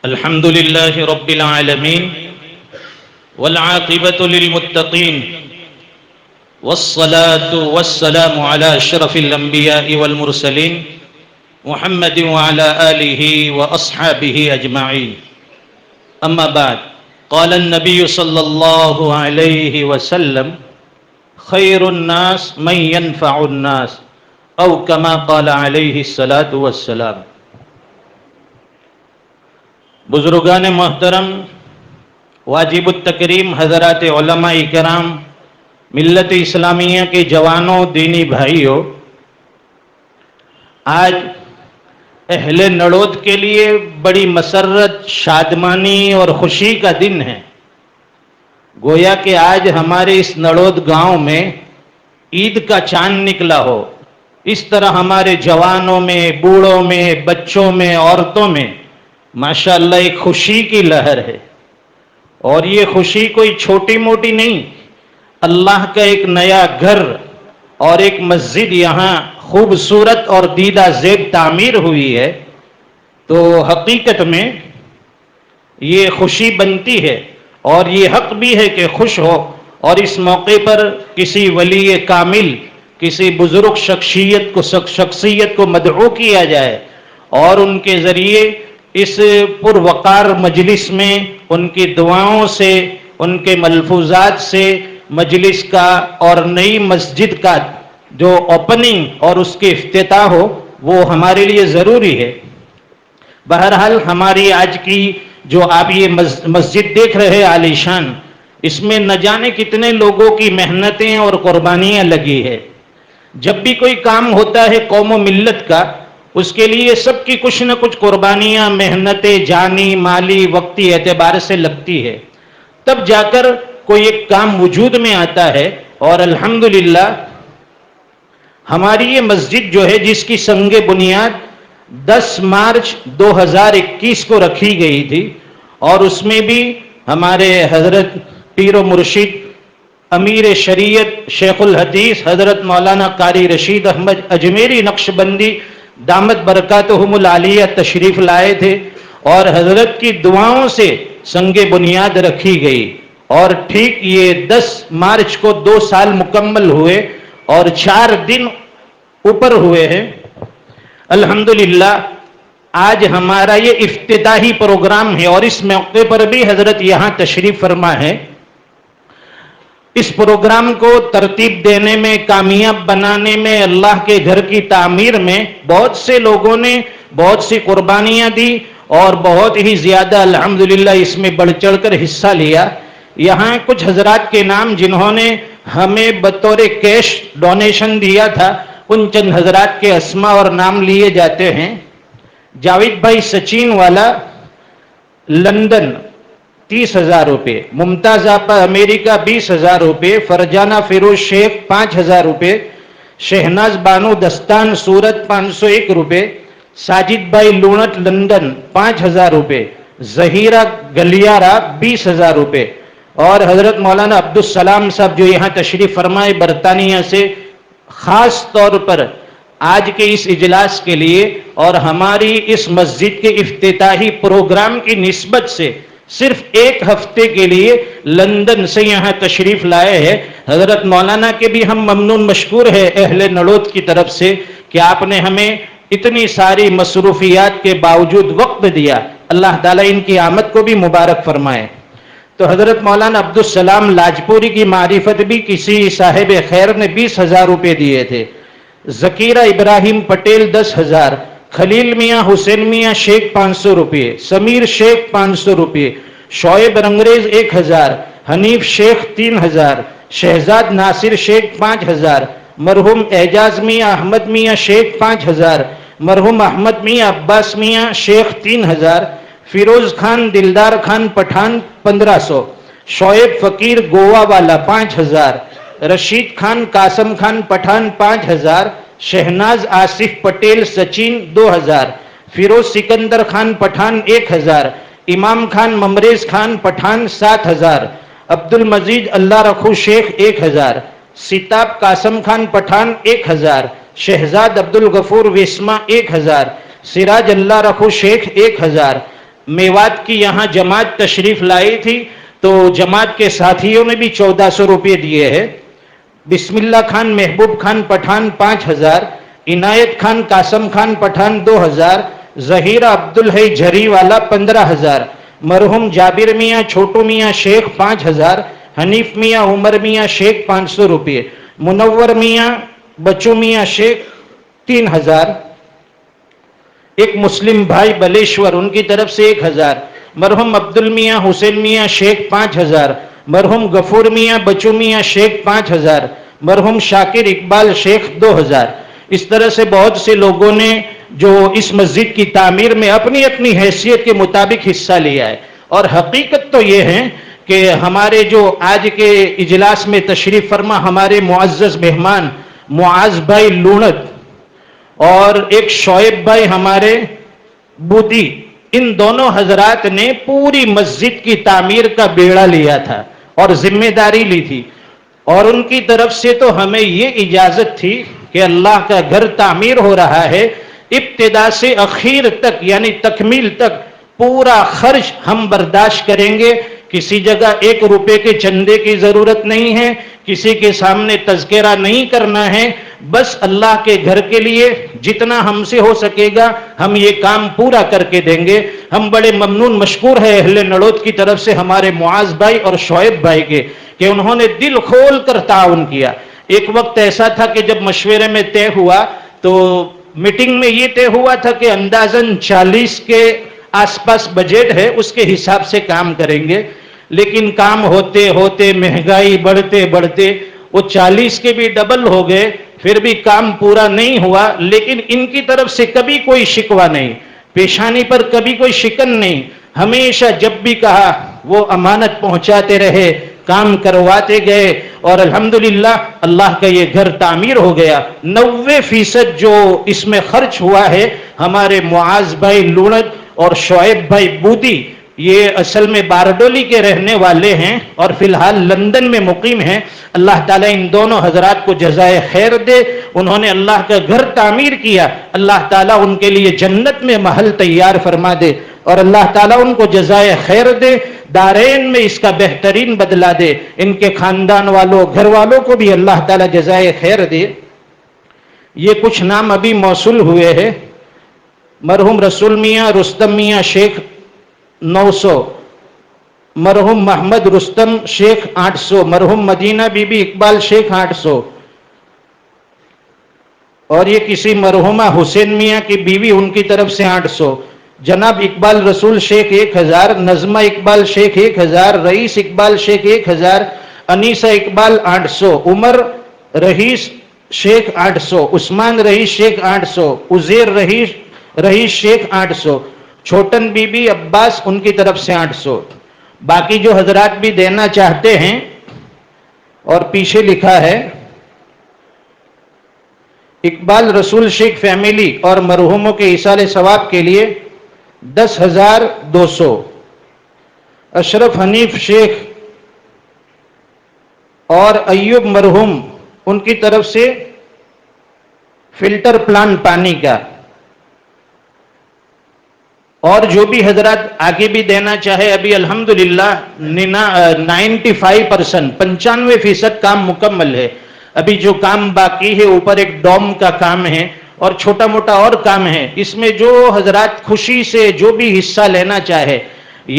الحمد لله رب العالمين والعاقبة للمتقين والصلاة والسلام على أشرف الأنبياء والمرسلين محمد وعلى آله وأصحابه أجمعين. أما بعد، قال النبي صلى الله عليه وسلم: خير الناس من ينفع الناس، أو كما قال عليه الصلاة والسلام. بزرگان محترم، واجب التکریم حضرات علماء کرام، ملت اسلامیہ کے جوانوں، دینی بھائیوں، آج اہل نڑود کے لیے بڑی مسرت، شادمانی اور خوشی کا دن ہے. گویا کہ آج ہمارے اس نڑود گاؤں میں عید کا چاند نکلا ہو. اس طرح ہمارے جوانوں میں، بوڑھوں میں، بچوں میں، عورتوں میں ماشاءاللہ ایک خوشی کی لہر ہے. اور یہ خوشی کوئی چھوٹی موٹی نہیں. اللہ کا ایک نیا گھر اور ایک مسجد یہاں خوبصورت اور دیدہ زیب تعمیر ہوئی ہے، تو حقیقت میں یہ خوشی بنتی ہے اور یہ حق بھی ہے کہ خوش ہو. اور اس موقع پر کسی ولی کامل، کسی بزرگ شخصیت کو مدعو کیا جائے اور ان کے ذریعے اس پروقار مجلس میں ان کی دعاؤں سے، ان کے ملفوظات سے مجلس کا اور نئی مسجد کا جو اوپننگ اور اس کے افتتاح ہو، وہ ہمارے لیے ضروری ہے. بہرحال ہماری آج کی جو آپ یہ مسجد دیکھ رہے عالی شان، اس میں نہ جانے کتنے لوگوں کی محنتیں اور قربانیاں لگی ہے. جب بھی کوئی کام ہوتا ہے قوم و ملت کا، اس کے لیے سب کی کچھ نہ کچھ قربانیاں، محنتیں جانی، مالی، وقتی اعتبار سے لگتی ہے. تب جا کر کوئی ایک کام وجود میں آتا ہے. اور الحمدللہ ہماری یہ مسجد جو ہے، جس کی سنگ بنیاد 10 مارچ 2021 کو رکھی گئی تھی، اور اس میں بھی ہمارے حضرت پیر و مرشد امیر شریعت شیخ الحدیث حضرت مولانا قاری رشید احمد اجمیری نقشبندی دامت برکاتہم العالیہ تشریف لائے تھے، اور حضرت کی دعاؤں سے سنگ بنیاد رکھی گئی. اور ٹھیک یہ 10 مارچ کو 2 سال مکمل ہوئے اور 4 دن اوپر ہوئے ہیں. الحمدللہ آج ہمارا یہ افتتاحی پروگرام ہے، اور اس موقع پر بھی حضرت یہاں تشریف فرما ہے. اس پروگرام کو ترتیب دینے میں، کامیاب بنانے میں، اللہ کے گھر کی تعمیر میں بہت سے لوگوں نے بہت سی قربانیاں دی، اور بہت ہی زیادہ الحمدللہ اس میں بڑھ چڑھ کر حصہ لیا. یہاں کچھ حضرات کے نام جنہوں نے ہمیں بطور کیش ڈونیشن دیا تھا، ان چند حضرات کے اسماء اور نام لیے جاتے ہیں. جاوید بھائی سچین والا لندن 30,000 روپے، ممتاز آپا امریکہ 20,000 روپے، فرجانہ فیروز شیخ 5,000 روپے، شہناز بانو دستان سورت 501 روپے، ساجد بھائی لونٹ لندن 5,000 روپے، ظہیرہ گلیارہ 20,000 روپے، اور حضرت مولانا عبدالسلام صاحب جو یہاں تشریف فرمائے برطانیہ سے، خاص طور پر آج کے اس اجلاس کے لیے اور ہماری اس مسجد کے افتتاحی پروگرام کی نسبت سے صرف 1 ہفتے کے لیے لندن سے یہاں تشریف لائے ہیں. حضرت مولانا کے بھی ہم ممنون مشکور ہیں اہل نڑود کی طرف سے کہ آپ نے ہمیں اتنی ساری مصروفیات کے باوجود وقت دیا. اللہ تعالیٰ ان کی آمد کو بھی مبارک فرمائے. تو حضرت مولانا عبدالسلام لاجپوری کی معرفت بھی کسی صاحب خیر نے 20,000 روپے دیے تھے. ذکیرہ ابراہیم پٹیل 10,000، خلیل میاں حسین میاں شیخ 500 روپے، سمیر شیخ 500 روپے، شعیب رنگریز 1,000، حنیف شیخ 3,000، شہزاد ناصر شیخ 5,000، مرحوم اعجاز میاں احمد میاں شیخ 5,000، مرحوم احمد میاں عباس میاں شیخ 3,000، فیروز خان دلدار خان پٹھان 1,500، شعیب فقیر گوا والا 5,000، رشید خان قاسم خان پٹھان 5,000، شہناز آصف پٹیل سچین 2,000، فیروز سکندر خان پٹھان 1,000، امام خان ممریز خان پٹھان 7,000، عبد المجید اللہ رکھو شیخ 1,000، سیتاب قاسم خان پٹھان 1,000، شہزاد عبد الغفور ویسما 1,000، سراج اللہ رکھو شیخ 1,000، میوات کی یہاں جماعت تشریف لائی تھی تو جماعت کے ساتھیوں نے بھی 1400 روپے دیے ہیں. بسم اللہ خان محبوب خان پٹھان 5000، عنایت خان قاسم خان پٹھان 2000، ظہیرہ عبدالحی جھری والا 15000، مرحوم جابر میاں چھوٹو میاں شیخ 5000، حنیف میاں عمر میاں شیخ 500 روپے، منور میاں بچو میاں شیخ 3000، ایک مسلم بھائی بلیشور ان کی طرف سے 1000، مرحوم عبد المیاں حسین میاں شیخ 5000، مرحوم غفور میاں بچو میاں شیخ 5000، مرحوم شاکر اقبال شیخ 2000. اس طرح سے بہت سے لوگوں نے جو اس مسجد کی تعمیر میں اپنی اپنی حیثیت کے مطابق حصہ لیا ہے. اور حقیقت تو یہ ہے کہ ہمارے جو آج کے اجلاس میں تشریف فرما ہمارے معزز مہمان معاذ بھائی لونت اور ایک شعیب بھائی ہمارے بودی، ان دونوں حضرات نے پوری مسجد کی تعمیر کا بیڑا لیا تھا اور ذمہ داری لی تھی. اور ان کی طرف سے تو ہمیں یہ اجازت تھی کہ اللہ کا گھر تعمیر ہو رہا ہے، ابتدا سے اخیر تک یعنی تکمیل تک پورا خرچ ہم برداشت کریں گے. کسی جگہ 1 روپے کے چندے کی ضرورت نہیں ہے، کسی کے سامنے تذکرہ نہیں کرنا ہے، بس اللہ کے گھر کے لیے جتنا ہم سے ہو سکے گا ہم یہ کام پورا کر کے دیں گے. ہم بڑے ممنون مشکور ہیں اہل نڑود کی طرف سے ہمارے معاذ بھائی اور شعیب بھائی کے کہ انہوں نے دل کھول کر تعاون کیا. ایک وقت ایسا تھا کہ جب مشورے میں طے ہوا تو میٹنگ میں یہ طے ہوا تھا کہ اندازاً 40 کے آس پاس بجٹ ہے، اس کے حساب سے کام کریں گے. لیکن کام ہوتے ہوتے مہنگائی بڑھتے بڑھتے وہ 40 کے بھی ڈبل ہو گئے، پھر بھی کام پورا نہیں ہوا. لیکن ان کی طرف سے کبھی کوئی شکوہ نہیں، پیشانی پر کبھی کوئی شکن نہیں، ہمیشہ جب بھی کہا وہ امانت پہنچاتے رہے، کام کرواتے گئے اور الحمدللہ اللہ کا یہ گھر تعمیر ہو گیا. 90% جو اس میں خرچ ہوا ہے ہمارے معاذ بھائی لونت اور شعیب بھائی بودی، یہ اصل میں باردولی کے رہنے والے ہیں اور فی الحال لندن میں مقیم ہیں. اللہ تعالیٰ ان دونوں حضرات کو جزائے خیر دے. انہوں نے اللہ کا گھر تعمیر کیا، اللہ تعالیٰ ان کے لیے جنت میں محل تیار فرما دے اور اللہ تعالیٰ ان کو جزائے خیر دے، دارین میں اس کا بہترین بدلہ دے. ان کے خاندان والوں گھر والوں کو بھی اللہ تعالیٰ جزائے خیر دے. یہ کچھ نام ابھی موصول ہوئے ہیں. مرحوم رسول میاں رستم میاں شیخ 900، مرحوم محمد رستم شیخ 800، مرحوم مدینہ بی بی اقبال شیخ 800، اور یہ کسی مرحومہ حسین میاں کی بیوی ان کی طرف سے 800، جناب اقبال رسول شیخ 1000، نظمہ اقبال شیخ 1000، رئیس اقبال شیخ 1000، انیسہ اقبال 800، عمر رئیس شیخ 800، عثمان رئیس شیخ 800، عزیر رئیس شیخ 800، چھوٹن بی بی عباس ان کی طرف سے 800. باقی جو حضرات بھی دینا چاہتے ہیں اور پیچھے لکھا ہے اقبال رسول شیخ فیملی اور مرحوموں کے ایصال ثواب کے لیے 10,200، اشرف حنیف شیخ اور ایوب مرحوم ان کی طرف سے فلٹر پلان پانی کا. اور جو بھی حضرات آگے بھی دینا چاہے ابھی الحمدللہ 95% 95% کام مکمل ہے. ابھی جو کام باقی ہے اوپر ایک ڈوم کا کام ہے اور چھوٹا موٹا اور کام ہے. اس میں جو حضرات خوشی سے جو بھی حصہ لینا چاہے،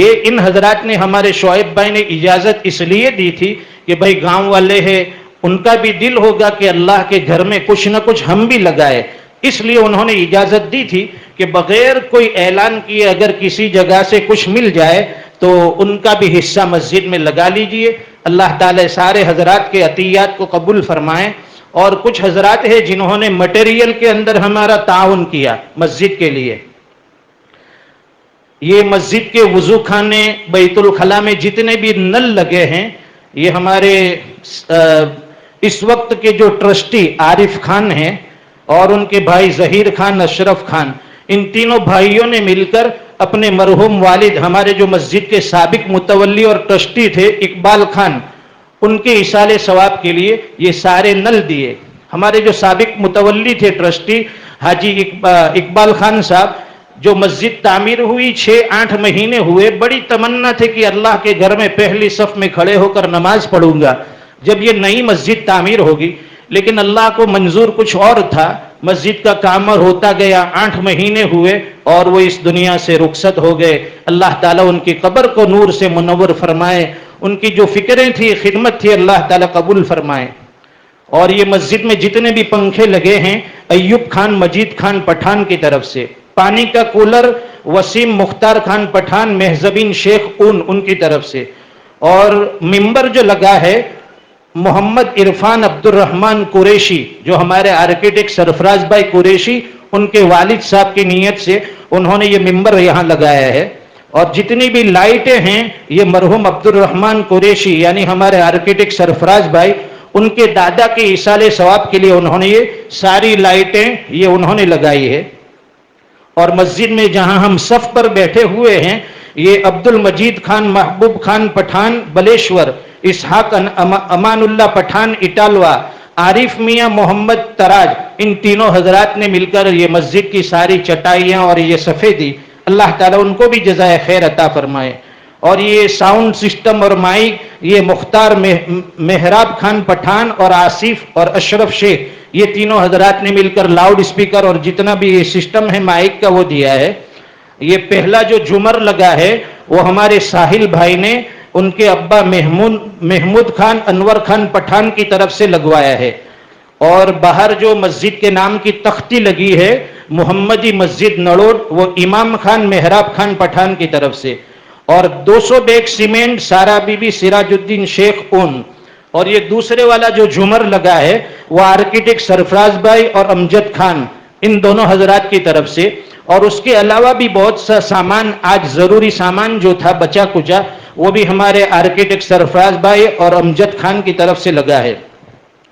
یہ ان حضرات نے ہمارے شعیب بھائی نے اجازت اس لیے دی تھی کہ بھائی گاؤں والے ہیں، ان کا بھی دل ہوگا کہ اللہ کے گھر میں کچھ نہ کچھ ہم بھی لگائے. اس لیے انہوں نے اجازت دی تھی کہ بغیر کوئی اعلان کیے اگر کسی جگہ سے کچھ مل جائے تو ان کا بھی حصہ مسجد میں لگا لیجئے. اللہ تعالی سارے حضرات کے عطیات کو قبول فرمائیں. اور کچھ حضرات ہیں جنہوں نے مٹیریل کے اندر ہمارا تعاون کیا مسجد کے لیے. یہ مسجد کے وضو خانے بیت الخلا میں جتنے بھی نل لگے ہیں، یہ ہمارے اس وقت کے جو ٹرسٹی عارف خان ہیں اور ان کے بھائی ظہیر خان اشرف خان، ان تینوں بھائیوں نے مل کر اپنے مرحوم والد ہمارے جو مسجد کے سابق متولی اور ٹرسٹی تھے اقبال خان، ان کے ایصال ثواب کے لیے یہ سارے نل دیے. ہمارے جو سابق متولی تھے ٹرسٹی حاجی اقبال خان صاحب، جو مسجد تعمیر ہوئی 6-8 مہینے ہوئے، بڑی تمنا تھی کہ اللہ کے گھر میں پہلی صف میں کھڑے ہو کر نماز پڑھوں گا جب یہ نئی مسجد تعمیر ہوگی، لیکن اللہ کو منظور کچھ اور تھا، مسجد کا کام ہوتا گیا، 8 مہینے ہوئے اور وہ اس دنیا سے رخصت ہو گئے۔ اللہ تعالیٰ ان کی قبر کو نور سے منور فرمائے، ان کی جو فکریں تھی، خدمت تھی، اللہ تعالیٰ قبول فرمائے۔ اور یہ مسجد میں جتنے بھی پنکھے لگے ہیں ایوب خان مجید خان پٹھان کی طرف سے، پانی کا کولر وسیم مختار خان پٹھان مہذبین شیخ ان کی طرف سے، اور ممبر جو لگا ہے محمد عرفان عبد الرحمن قریشی، جو ہمارے آرکیٹیکٹ سرفراز بھائی قریشی، ان کے والد صاحب کی نیت سے انہوں نے یہ ممبر یہاں لگایا ہے۔ اور جتنی بھی لائٹیں ہیں یہ مرحوم عبد الرحمن قریشی یعنی ہمارے آرکیٹیکٹ سرفراز بھائی، ان کے دادا کے ایصال ثواب کے لیے انہوں نے یہ ساری لائٹیں یہ انہوں نے لگائی ہے۔ اور مسجد میں جہاں ہم صف پر بیٹھے ہوئے ہیں یہ عبد المجید خان محبوب خان پٹھان بلیشور، اسحاق امان اللہ پٹھان اٹالوا، عارف میاں محمد تراج، ان تینوں حضرات نے مل کر یہ مسجد کی ساری چٹائیاں اور یہ صفحے دی، اللہ تعالیٰ ان کو بھی جزائے خیر عطا فرمائے۔ اور یہ ساؤنڈ سسٹم اور مائک یہ مختار محراب خان پٹھان اور آصف اور اشرف شیخ، یہ تینوں حضرات نے مل کر لاؤڈ اسپیکر اور جتنا بھی یہ سسٹم ہے مائک کا وہ دیا ہے۔ یہ پہلا جو جمر لگا ہے وہ ہمارے ساحل بھائی نے ان کے ابا محمود خان انور خان پٹھان کی طرف سے لگوایا ہے۔ اور باہر جو مسجد کے نام کی تختی لگی ہے محمدی مسجد نڑوڈ، وہ امام خان محراب خان پٹھان کی طرف سے، اور 200 بیگ سیمنٹ سارا بی بی سراج الدین شیخ اون۔ اور یہ دوسرے والا جو جھومر لگا ہے وہ آرکیٹیکٹ سرفراز بھائی اور امجد خان، ان دونوں حضرات کی طرف سے۔ اور اس کے علاوہ بھی بہت سا سامان، آج ضروری سامان جو تھا بچا کچا، وہ بھی ہمارے آرکیٹیکٹ سرفراز بھائی اور امجد خان کی طرف سے لگا ہے۔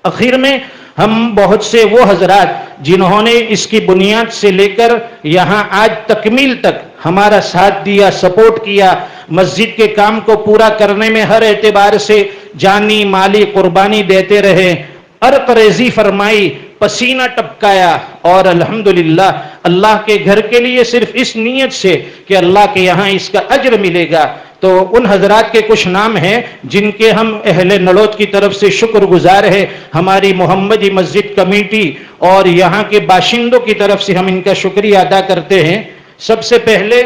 اخیر میں ہم بہت سے وہ حضرات جنہوں نے اس کی بنیاد سے لے کر یہاں آج تکمیل تک ہمارا ساتھ دیا، سپورٹ کیا، مسجد کے کام کو پورا کرنے میں ہر اعتبار سے جانی مالی قربانی دیتے رہے، عرق ریزی فرمائی، پسینہ ٹپکایا، اور الحمدللہ اللہ کے گھر کے لیے صرف اس نیت سے کہ اللہ کے یہاں اس کا اجر ملے گا۔ تو ان حضرات کے کچھ نام ہیں جن کے ہم اہل نڑوت کی طرف سے شکر گزار ہیں، ہماری محمدی مسجد کمیٹی اور یہاں کے باشندوں کی طرف سے ہم ان کا شکریہ ادا کرتے ہیں۔ سب سے پہلے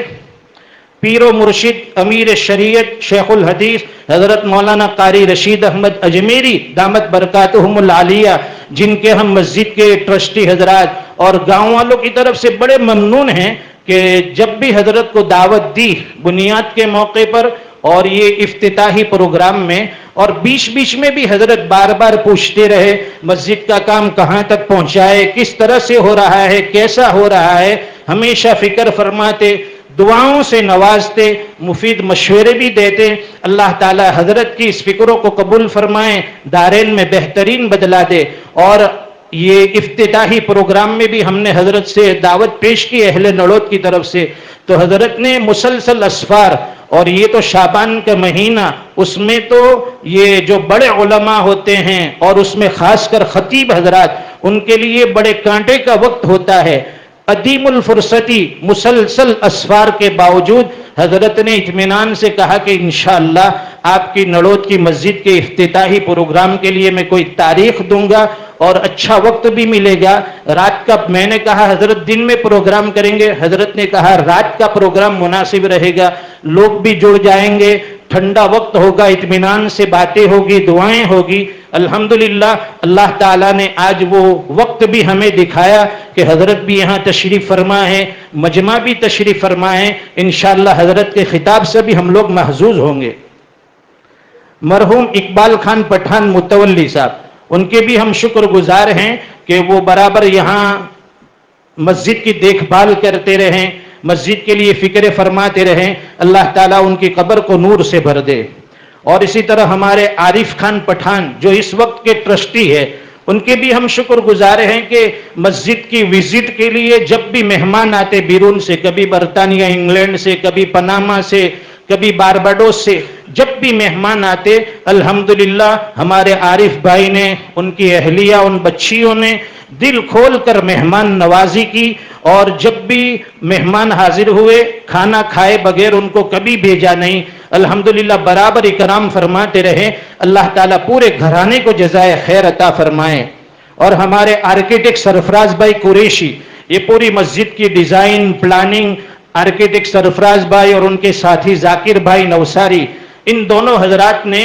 پیر و مرشد امیر شریعت شیخ الحدیث حضرت مولانا قاری رشید احمد اجمیری دامت برکاتہم العالیہ، جن کے ہم مسجد کے ٹرسٹی حضرات اور گاؤں والوں کی طرف سے بڑے ممنون ہیں کہ جب بھی حضرت کو دعوت دی بنیاد کے موقع پر اور یہ افتتاحی پروگرام میں، اور بیچ میں بھی حضرت بار بار پوچھتے رہے مسجد کا کام کہاں تک پہنچا ہے، کس طرح سے ہو رہا ہے، کیسا ہو رہا ہے، ہمیشہ فکر فرماتے، دعاؤں سے نوازتے، مفید مشورے بھی دیتے۔ اللہ تعالی حضرت کی اس فکروں کو قبول فرمائیں، دارین میں بہترین بدلا دے۔ اور یہ افتتاحی پروگرام میں بھی ہم نے حضرت سے دعوت پیش کی اہل نڑوت کی طرف سے، تو حضرت نے مسلسل اسفار، اور یہ تو شعبان کا مہینہ، اس میں تو یہ جو بڑے علماء ہوتے ہیں اور اس میں خاص کر خطیب حضرات، ان کے لیے بڑے کانٹے کا وقت ہوتا ہے، عدیم الفرصتی مسلسل اسفار کے باوجود حضرت نے اطمینان سے کہا کہ انشاءاللہ آپ کی نڑوت کی مسجد کے افتتاحی پروگرام کے لیے میں کوئی تاریخ دوں گا اور اچھا وقت بھی ملے گا۔ رات کا میں نے کہا حضرت دن میں پروگرام کریں گے، حضرت نے کہا رات کا پروگرام مناسب رہے گا، لوگ بھی جڑ جائیں گے، ٹھنڈا وقت ہوگا، اطمینان سے باتیں ہوگی، دعائیں ہوگی۔ الحمدللہ اللہ تعالیٰ نے آج وہ وقت بھی ہمیں دکھایا کہ حضرت بھی یہاں تشریف فرما ہے، مجمع بھی تشریف فرما ہے، انشاءاللہ حضرت کے خطاب سے بھی ہم لوگ محظوظ ہوں گے۔ مرحوم اقبال خان پٹھان متولی صاحب، ان کے بھی ہم شکر گزار ہیں کہ وہ برابر یہاں مسجد کی دیکھ بھال کرتے رہیں، مسجد کے لیے فکر فرماتے رہیں، اللہ تعالیٰ ان کی قبر کو نور سے بھر دے۔ اور اسی طرح ہمارے عارف خان پٹھان جو اس وقت کے ٹرسٹی ہے، ان کے بھی ہم شکر گزار ہیں کہ مسجد کی وزٹ کے لیے جب بھی مہمان آتے بیرون سے، کبھی برطانیہ انگلینڈ سے، کبھی پناما سے، کبھی بارباڈوس سے، جب بھی مہمان آتے الحمدللہ ہمارے عارف بھائی نے، ان کی اہلیہ، ان بچیوں نے دل کھول کر مہمان نوازی کی، اور جب بھی مہمان حاضر ہوئے کھانا کھائے بغیر ان کو کبھی بھیجا نہیں، الحمدللہ برابر اکرام فرماتے رہے۔ اللہ تعالیٰ پورے گھرانے کو جزائے خیر عطا فرمائے۔ اور ہمارے آرکیٹیکٹ سرفراز بھائی قریشی، یہ پوری مسجد کی ڈیزائن پلاننگ آرکیٹیکٹ سرفراز بھائی اور ان کے ساتھی ذاکر بھائی نوساری، ان دونوں حضرات نے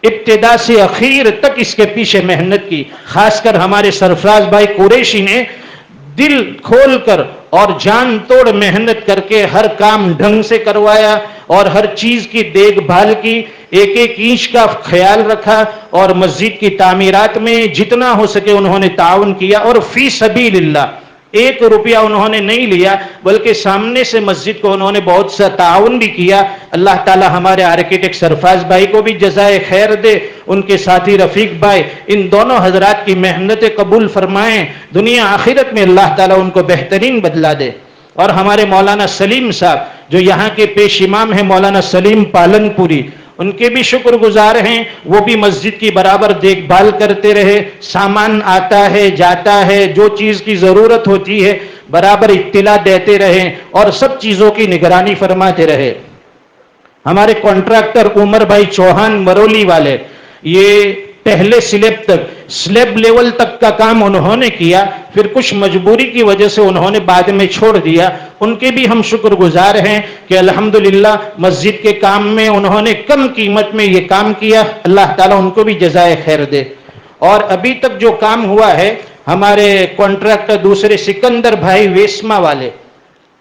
ابتدا سے اخیر تک اس کے پیچھے محنت کی۔ خاص کر ہمارے سرفراز بھائی قریشی نے دل کھول کر اور جان توڑ محنت کر کے ہر کام ڈھنگ سے کروایا، اور ہر چیز کی دیکھ بھال کی، ایک ایک اینچ کا خیال رکھا، اور مسجد کی تعمیرات میں جتنا ہو سکے انہوں نے تعاون کیا، اور فی سبیل اللہ 1 روپیہ انہوں نے نہیں لیا، بلکہ سامنے سے مسجد کو انہوں نے بہت سا تعاون بھی کیا۔ اللہ تعالی ہمارے آرکیٹیکٹ سرفراز بھائی کو بھی جزائے خیر دے، ان کے ساتھی رفیق بھائی، ان دونوں حضرات کی محنت قبول فرمائیں، دنیا آخرت میں اللہ تعالی ان کو بہترین بدلہ دے۔ اور ہمارے مولانا سلیم صاحب جو یہاں کے پیش امام ہیں، مولانا سلیم پالن پوری، ان کے بھی شکر گزار ہیں، وہ بھی مسجد کی برابر دیکھ بھال کرتے رہے، سامان آتا ہے جاتا ہے، جو چیز کی ضرورت ہوتی ہے برابر اطلاع دیتے رہے، اور سب چیزوں کی نگرانی فرماتے رہے۔ ہمارے کانٹریکٹر عمر بھائی چوہان مرولی والے، یہ پہلے سلیب لیول تک کا کام انہوں نے کیا، پھر کچھ مجبوری کی وجہ سے انہوں نے بعد میں چھوڑ دیا، ان کے بھی ہم شکر گزار ہیں کہ الحمدللہ مسجد کے کام میں انہوں نے کم قیمت میں یہ کام کیا، اللہ تعالیٰ ان کو بھی جزائے خیر دے۔ اور ابھی تک جو کام ہوا ہے، ہمارے کانٹریکٹر دوسرے سکندر بھائی ویسما والے،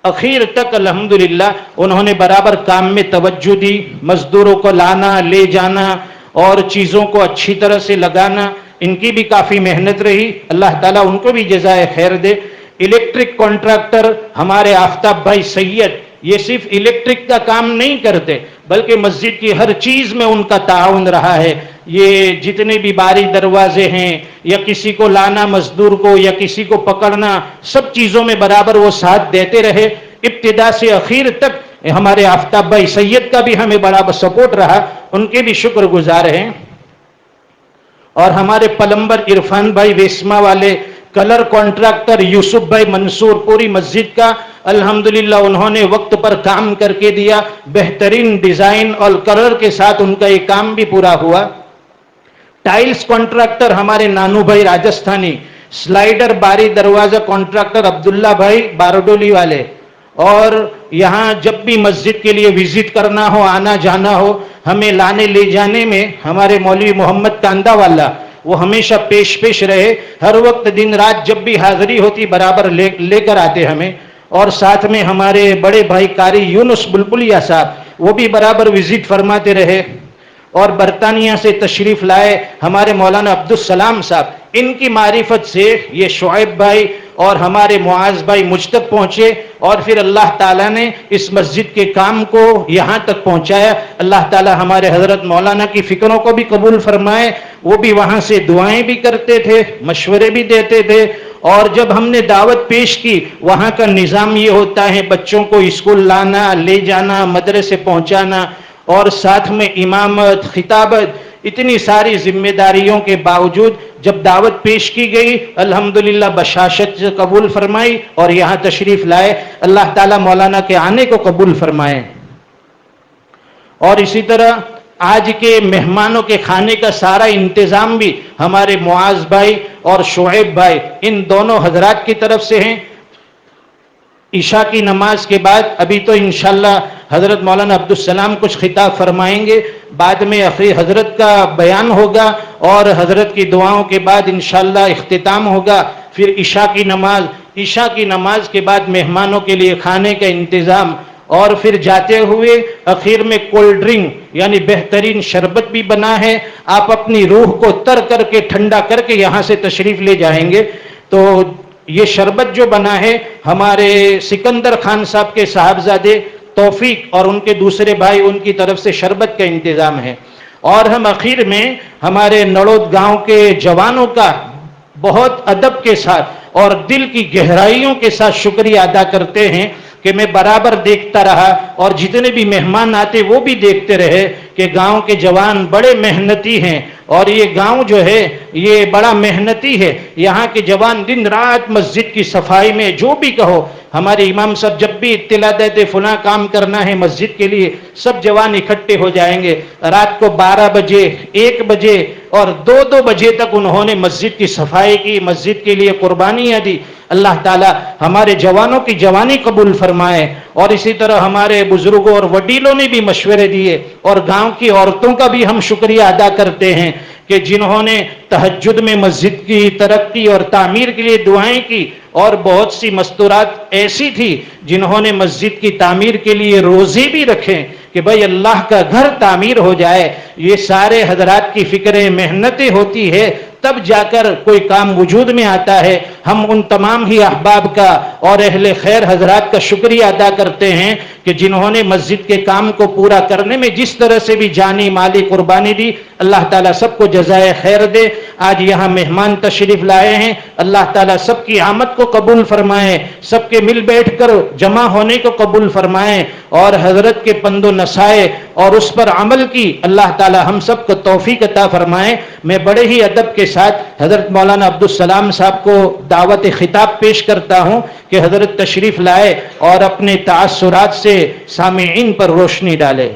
اخیر تک الحمدللہ انہوں نے برابر کام میں توجہ دی، مزدوروں کو لانا لے جانا اور چیزوں کو اچھی طرح سے لگانا، ان کی بھی کافی محنت رہی، اللہ تعالیٰ ان کو بھی جزائے خیر دے۔ الیکٹرک کانٹریکٹر ہمارے آفتاب بھائی سید، یہ صرف الیکٹرک کا کام نہیں کرتے بلکہ مسجد کی ہر چیز میں ان کا تعاون رہا ہے، یہ جتنے بھی باری دروازے ہیں یا کسی کو لانا مزدور کو یا کسی کو پکڑنا، سب چیزوں میں برابر وہ ساتھ دیتے رہے ابتدا سے اخیر تک۔ ہمارے آفتاب بھائی سید کا بھی ہمیں بڑا سپورٹ رہا، ان کے بھی شکر گزار ہیں۔ اور ہمارے پلمبر عرفان بھائی ویسما والے، کلر کانٹریکٹر یوسف بھائی منصور، پوری مسجد کا الحمدللہ انہوں نے وقت پر کام کر کے دیا، بہترین ڈیزائن اور کلر کے ساتھ ان کا یہ کام بھی پورا ہوا۔ ٹائلز کانٹریکٹر ہمارے نانو بھائی راجستھانی، سلائیڈر باری دروازہ کانٹریکٹر عبداللہ بھائی باروڈولی والے، اور یہاں جب بھی مسجد کے لیے وزٹ کرنا ہو، آنا جانا ہو، ہمیں لانے لے جانے میں ہمارے مولوی محمد کاندہ والا وہ ہمیشہ پیش رہے، ہر وقت دن رات جب بھی حاضری ہوتی برابر لے کر آتے ہمیں۔ اور ساتھ میں ہمارے بڑے بھائی قاری یونس بلبلیہ صاحب، وہ بھی برابر وزٹ فرماتے رہے۔ اور برطانیہ سے تشریف لائے ہمارے مولانا عبدالسلام صاحب، ان کی معرفت سے یہ شعیب بھائی اور ہمارے معاذ بھائی مجھ تک پہنچے، اور پھر اللہ تعالیٰ نے اس مسجد کے کام کو یہاں تک پہنچایا۔ اللہ تعالیٰ ہمارے حضرت مولانا کی فکروں کو بھی قبول فرمائے، وہ بھی وہاں سے دعائیں بھی کرتے تھے، مشورے بھی دیتے تھے۔ اور جب ہم نے دعوت پیش کی، وہاں کا نظام یہ ہوتا ہے بچوں کو اسکول لانا لے جانا، مدرسے پہنچانا، اور ساتھ میں امامت خطابت، اتنی ساری ذمہ داریوں کے باوجود جب دعوت پیش کی گئی الحمدللہ بشاشت سے قبول فرمائی اور یہاں تشریف لائے۔ اللہ تعالیٰ مولانا کے آنے کو قبول فرمائے۔ اور اسی طرح آج کے مہمانوں کے کھانے کا سارا انتظام بھی ہمارے معاذ بھائی اور شعیب بھائی، ان دونوں حضرات کی طرف سے ہیں۔ عشاء کی نماز کے بعد ابھی تو انشاءاللہ حضرت مولانا عبدالسلام کچھ خطاب فرمائیں گے، بعد میں حضرت کا بیان ہوگا، اور حضرت کی دعاؤں کے بعد انشاءاللہ اختتام ہوگا۔ پھر عشاء کی نماز کے بعد مہمانوں کے لیے کھانے کا انتظام، اور پھر جاتے ہوئے اخیر میں کولڈ ڈرنک یعنی بہترین شربت بھی بنا ہے، آپ اپنی روح کو تر کر کے ٹھنڈا کر کے یہاں سے تشریف لے جائیں گے۔ تو یہ شربت جو بنا ہے ہمارے سکندر خان صاحب کے صاحبزادے توفیق اور ان کے دوسرے بھائی، ان کی طرف سے شربت کا انتظام ہے۔ اور ہم اخیر میں ہمارے نڑود گاؤں کے جوانوں کا بہت ادب کے ساتھ اور دل کی گہرائیوں کے ساتھ شکریہ ادا کرتے ہیں کہ میں برابر دیکھتا رہا اور جتنے بھی مہمان آتے وہ بھی دیکھتے رہے کہ گاؤں کے جوان بڑے محنتی ہیں اور یہ گاؤں جو ہے یہ بڑا محنتی ہے. یہاں کے جوان دن رات مسجد کی صفائی میں جو بھی کہو، ہمارے امام صاحب جب بھی اطلاع دیتے فلاں کام کرنا ہے مسجد کے لیے، سب جوان اکٹھے ہو جائیں گے. رات کو 12 بجے 1 بجے اور 2 بجے تک انہوں نے مسجد کی صفائی کی، مسجد کے لیے قربانیاں دی. اللہ تعالی ہمارے جوانوں کی جوانی قبول فرمائے. اور اسی طرح ہمارے بزرگوں اور وڈیلوں نے بھی مشورے دیے، اور گاؤں کی عورتوں کا بھی ہم شکریہ ادا کرتے ہیں کہ جنہوں نے تہجد میں مسجد کی ترقی اور تعمیر کے لیے دعائیں کی. اور بہت سی مستورات ایسی تھی جنہوں نے مسجد کی تعمیر کے لیے روزے بھی رکھے کہ بھائی اللہ کا گھر تعمیر ہو جائے. یہ سارے حضرات کی فکریں محنتیں ہوتی ہے تب جا کر کوئی کام وجود میں آتا ہے. ہم ان تمام ہی احباب کا اور اہل خیر حضرات کا شکریہ ادا کرتے ہیں کہ جنہوں نے مسجد کے کام کو پورا کرنے میں جس طرح سے بھی جانی مالی قربانی دی. اللہ تعالیٰ سب کو جزائے خیر دے. آج یہاں مہمان تشریف لائے ہیں، اللہ تعالیٰ سب کی آمد کو قبول فرمائے، سب کے مل بیٹھ کر جمع ہونے کو قبول فرمائے، اور حضرت کے پند و نصائح اور اس پر عمل کی اللہ تعالیٰ ہم سب کو توفیق عطا فرمائے. میں بڑے ہی ادب کے ساتھ حضرت مولانا عبدالسلام صاحب کو دعوت خطاب پیش کرتا ہوں کہ حضرت تشریف لائے اور اپنے تاثرات سے سامعین پر روشنی ڈالے.